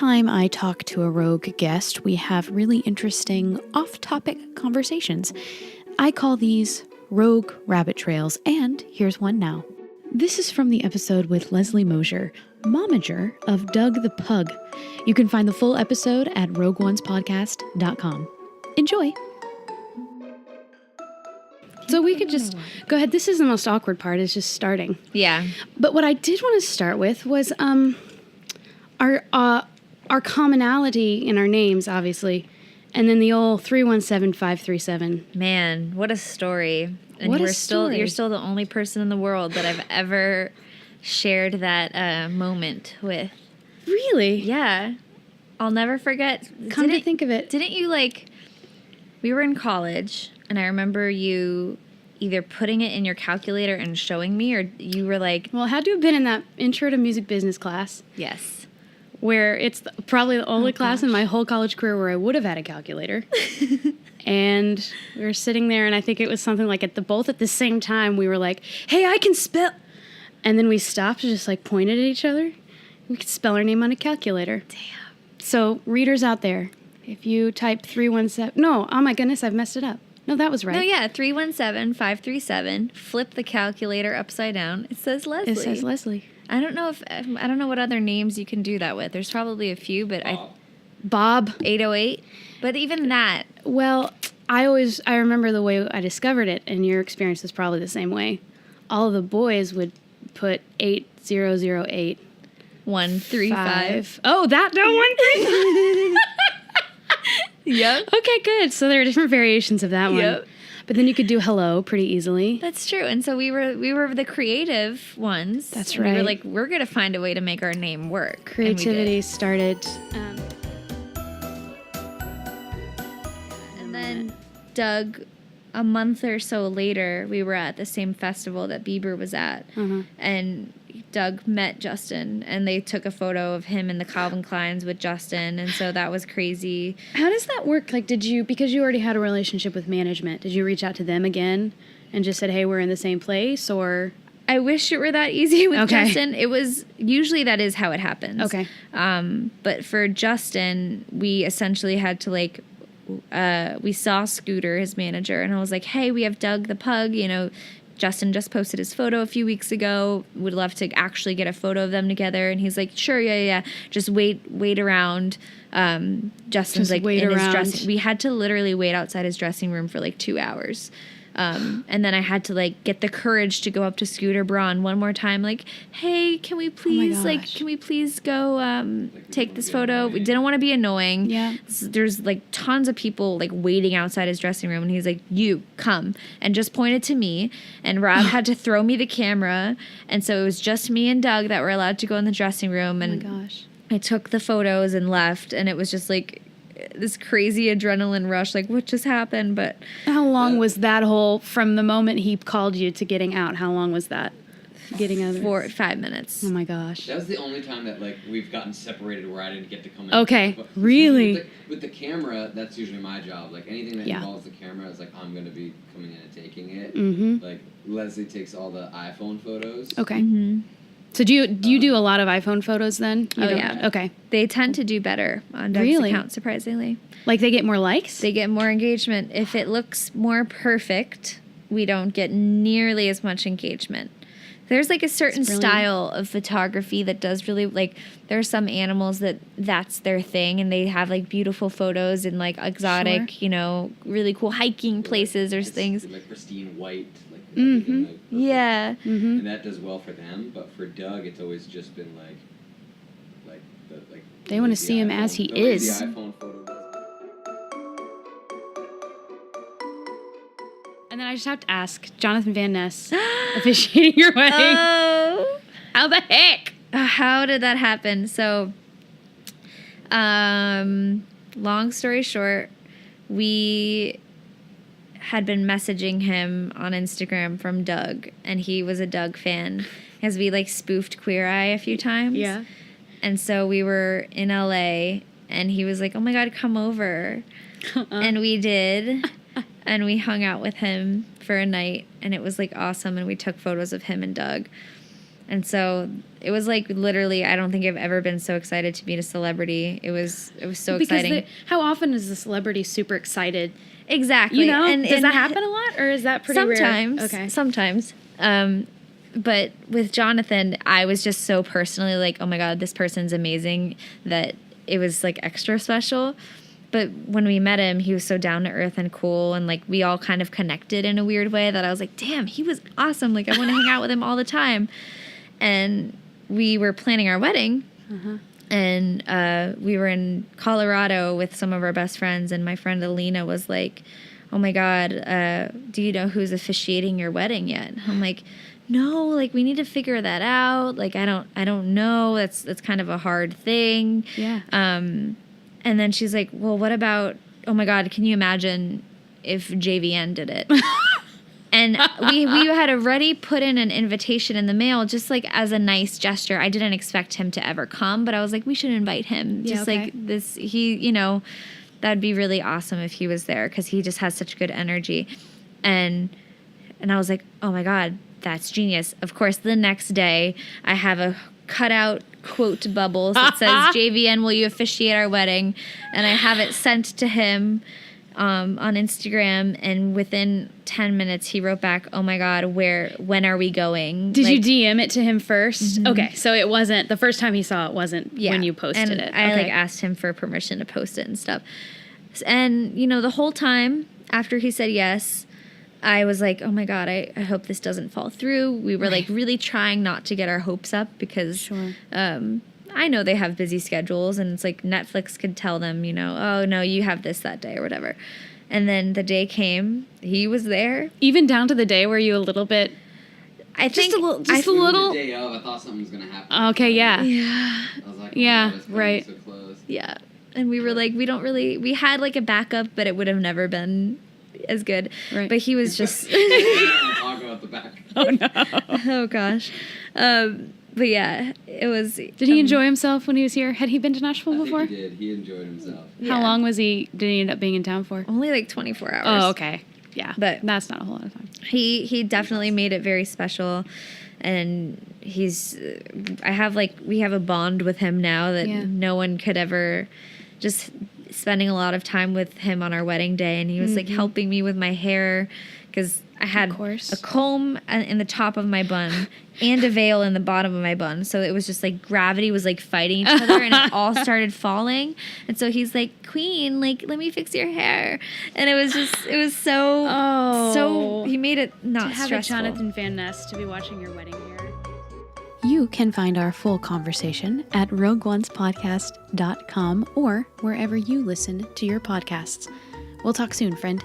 time I talk to a rogue guest, we have really interesting off-topic conversations. I call these rogue rabbit trails, and here's one now. This is from the episode with Leslie Mosier, momager of Doug the Pug. You can find the full episode at rogueonespodcast.com. Enjoy! So we could just go ahead. This is the most awkward part, is just starting. Yeah. But what I did want to start with was our commonality in our names, obviously, and then the old 317537. Man, what a story. And What a you're story. still the only person in the world that I've ever shared that moment with. Really? Yeah. I'll never forget. Come to think of it. Didn't you, we were in college, and I remember you either putting it in your calculator and showing me, or you were like... Well, it had to have been in that Intro to Music Business class. Yes. Where it's probably the only class in my whole college career where I would have had a calculator. And we were sitting there, and I think it was something like both at the same time, we were like, hey, I can spell. And then we stopped and just pointed at each other. We could spell our name on a calculator. Damn. So readers out there, if you type 317, no, oh my goodness, I've messed it up. No, that was right. No, yeah, 317537. Flip the calculator upside down. It says Leslie. It says Leslie. I don't know what other names you can do that with. There's probably a few, but Bob. 808. But even that. Well, I remember the way I discovered it, and your experience was probably the same way. All of the boys would put 8008. 135. Oh, that no 135. Yep. Okay, good. So there are different variations of that one. Yep. But then you could do hello pretty easily. That's true. And so we were the creative ones. That's and right. We were like, we're going to find a way to make our name work. Creativity started. And then Doug, a month or so later, we were at the same festival that Bieber was at. Uh-huh. And Doug met Justin, and they took a photo of him in the Calvin Kleins with Justin, and so that was crazy. How does that work? Because you already had a relationship with management, did you reach out to them again and just said, hey, we're in the same place, or? I wish it were that easy with Okay. Justin. It was, usually that is how it happens. Okay. But for Justin, we essentially had to we saw Scooter, his manager, and I was like, hey, we have Doug the Pug, Justin just posted his photo a few weeks ago. Would love to actually get a photo of them together. And he's like, sure, yeah. Just wait around. Justin's Just wait in his around. dressing. We had to literally wait outside his dressing room for 2 hours. And then I had to get the courage to go up to Scooter Braun one more time. Hey, can we please go take this photo? We didn't want to be annoying. Yeah. There's tons of people waiting outside his dressing room, and he's like, you come, and just pointed to me. And Rob had to throw me the camera, and so it was just me and Doug that were allowed to go in the dressing room. And Oh my gosh. I took the photos and left, and it was just this crazy adrenaline rush, what just happened? But How long was that from the moment he called you to getting out? How long was that? Getting out of there? 5 minutes. Oh my gosh. That was the only time that we've gotten separated where I didn't get to come in. Okay, But really? With the camera, that's usually my job. Anything that Yeah. involves the camera is I'm going to be coming in and taking it. Mm-hmm. Leslie takes all the iPhone photos. Okay. Mm-hmm. So do you do a lot of iPhone photos then? You Oh, don't- yeah. Okay. They tend to do better on Doug's Really? account, surprisingly. They get more likes? They get more engagement. If it looks more perfect, we don't get nearly as much engagement. There's a certain brilliant. style of photography that does really there are some animals that's their thing, and they have beautiful photos in exotic, really cool hiking places or things. Pristine white. Mm-hmm. Yeah. Mm-hmm. And that does well for them, but for Doug, it's always just been They wanna the see him as he the way is. The iPhone photo was. And then I just have to ask, Jonathan Van Ness officiating your wedding. Oh. How the heck? How did that happen? So, long story short, we had been messaging him on Instagram from Doug, and he was a Doug fan, as we spoofed Queer Eye a few times. Yeah. And so we were in LA, and he was like, oh my God, come over. And we did. And we hung out with him for a night, and it was awesome. And we took photos of him and Doug. And so it was like literally, I don't think I've ever been so excited to meet a celebrity. It was so exciting. How often is the celebrity super excited? Exactly. You know, and does that happen a lot, or is that pretty sometimes, rare? Okay. Sometimes. But with Jonathan, I was just so personally like, oh my God, this person's amazing, that it was like extra special. But when we met him, he was so down to earth and cool, and like we all kind of connected in a weird way that I was like, damn, he was awesome. Like I want to hang out with him all the time. And we were planning our wedding, and we were in Colorado with some of our best friends, and my friend Alina was like, oh my God, do you know who's officiating your wedding yet? I'm like, no, like we need to figure that out. Like I don't know. That's kind of a hard thing. Yeah. And then she's like, well, what about, oh my God, can you imagine if JVN did it? And we had already put in an invitation in the mail, just like as a nice gesture. I didn't expect him to ever come, but I was like, we should invite him. Yeah, Just like this, that'd be really awesome if he was there, because he just has such good energy. And I was like, oh my God, that's genius. Of course, the next day I have a cutout quote bubbles that says, JVN, will you officiate our wedding? And I have it sent to him on Instagram, and within 10 minutes he wrote back, oh my God, when are we going? Did you DM it to him first? Okay, so it wasn't, the first time he saw it wasn't when you posted and it. I like asked him for permission to post it and stuff. And, the whole time after he said yes, I was like, oh my God, I hope this doesn't fall through. We were like really trying not to get our hopes up, because I know they have busy schedules, and it's like Netflix could tell them, oh no, you have this that day or whatever. And then the day came, he was there. Even down to the day where you a little bit, just a little. The day of, I thought something was going to happen. Okay, yeah. Yeah. I was like, Yeah, God, it's right. so close. Yeah. And we were like, we had like a backup, but it would have never been as good. Right. But he was just. Talk about the back. Oh no. Oh gosh. But yeah, it was. Did he enjoy himself when he was here? Had he been to Nashville I think before? he did. He enjoyed himself. How long did he end up being in town for? Only like 24 hours. Oh, okay. Yeah. But that's not a whole lot of time. He definitely made it very special, and we have a bond with him now that no one could ever. Just spending a lot of time with him on our wedding day, and he was like helping me with my hair, because I had a comb in the top of my bun and a veil in the bottom of my bun. So it was just like gravity was like fighting each other, and it all started falling. And so he's like, Queen, like, let me fix your hair. And it was so he made it not to have stressful. a Jonathan Van Ness to be watching your wedding here. You can find our full conversation at rogueonespodcast.com or wherever you listen to your podcasts. We'll talk soon, friend.